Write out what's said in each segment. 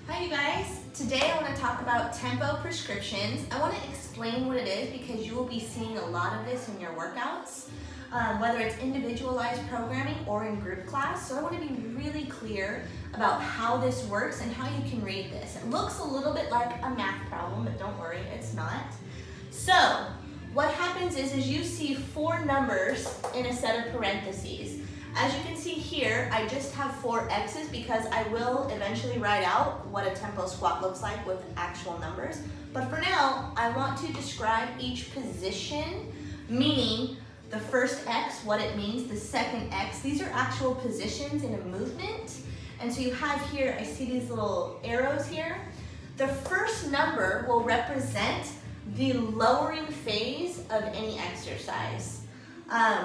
Hi you guys, today I want to talk about tempo prescriptions. I want to explain what it is because you will be seeing a lot of this in your workouts, whether it's individualized programming or in group class. So I want to be really clear about how this works and how you can read this. It looks a little bit like a math problem, but don't worry, it's not. So what happens is you see four numbers in a set of parentheses. As you can see here, I just have 4 X's because I will eventually write out what a tempo squat looks like with actual numbers. But for now, I want to describe each position, meaning the first X, what it means, the second X. These are actual positions in a movement. And so you have here, I see these little arrows here. The first number will represent the lowering phase of any exercise.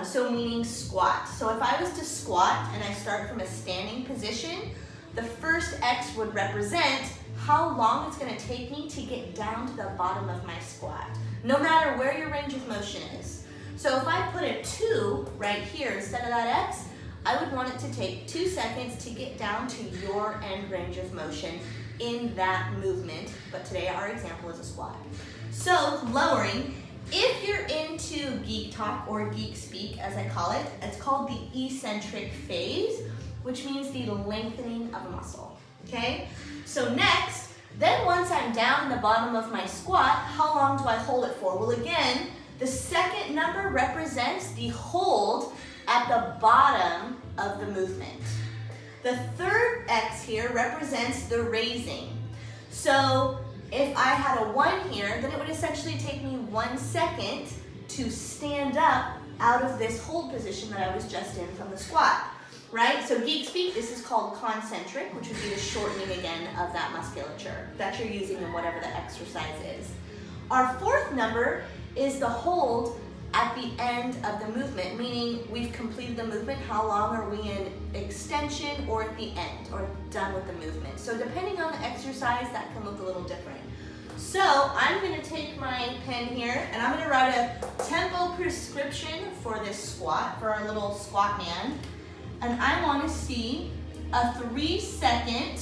So meaning squat. So if I was to squat and I start from a standing position, the first X would represent how long it's going to take me to get down to the bottom of my squat, no matter where your range of motion is. So if I put a 2 right here instead of that X, I would want it to take 2 seconds to get down to your end range of motion in that movement. But today our example is a squat. So lowering. If you're into geek talk or geek speak, as I call it, it's called the eccentric phase, which means the lengthening of a muscle, okay? So next, then once I'm down in the bottom of my squat, how long do I hold it for? Well, again, the second number represents the hold at the bottom of the movement. The third X here represents the raising. So if I had a 1 here, then it would essentially take me 1 second to stand up out of this hold position that I was just in from the squat, right? So geek speak, this is called concentric, which would be the shortening again of that musculature that you're using in whatever the exercise is. Our fourth number is the hold at the end of the movement, meaning we've completed the movement, how long are we in extension or at the end or done with the movement. So depending on the exercise, that can look a little different. So I'm going to take my pen here and I'm going to write a tempo prescription for this squat, for our little squat man. And I want to see a 3-second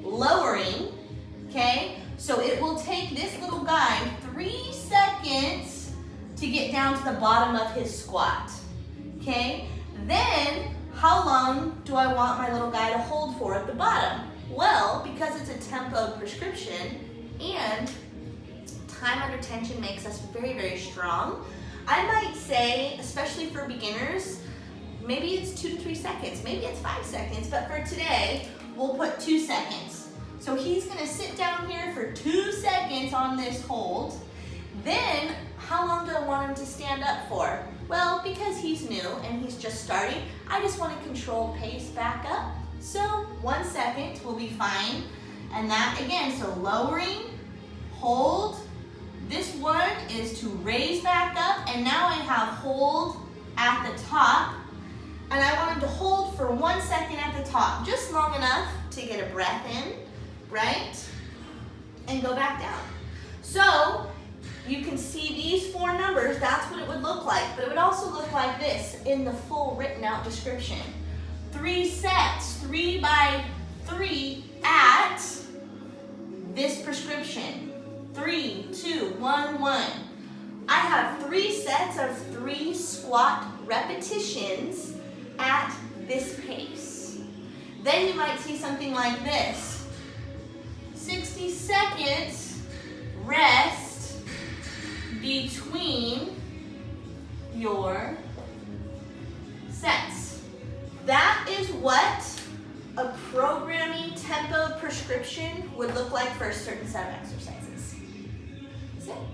lowering, okay? So it will take this little guy 3 seconds to get down to the bottom of his squat, okay? Then, how long do I want my little guy to hold for at the bottom? Well, because it's a tempo prescription and time under tension makes us very, very strong, I might say, especially for beginners, maybe it's 2 to 3 seconds, maybe it's 5 seconds, but for today, we'll put 2 seconds. So he's gonna sit down here for 2 seconds on this hold. Then, how long do I want him to stand up for? Well, because he's new and he's just starting, I just want to control pace back up. So 1 second will be fine. And that again, so lowering, hold. This one is to raise back up, and now I have hold at the top. And I want him to hold for 1 second at the top, just long enough to get a breath in, right? And go back down. So you can see these 4 numbers, that's what it would look like. But it would also look like this in the full written out description. 3 sets, 3 by 3 at this prescription. 3, 2, 1, 1. I have 3 sets of 3 squat repetitions at this pace. Then you might see something like this. 60 seconds, rest, between your sets. That is what a programming tempo prescription would look like for a certain set of exercises. That's it.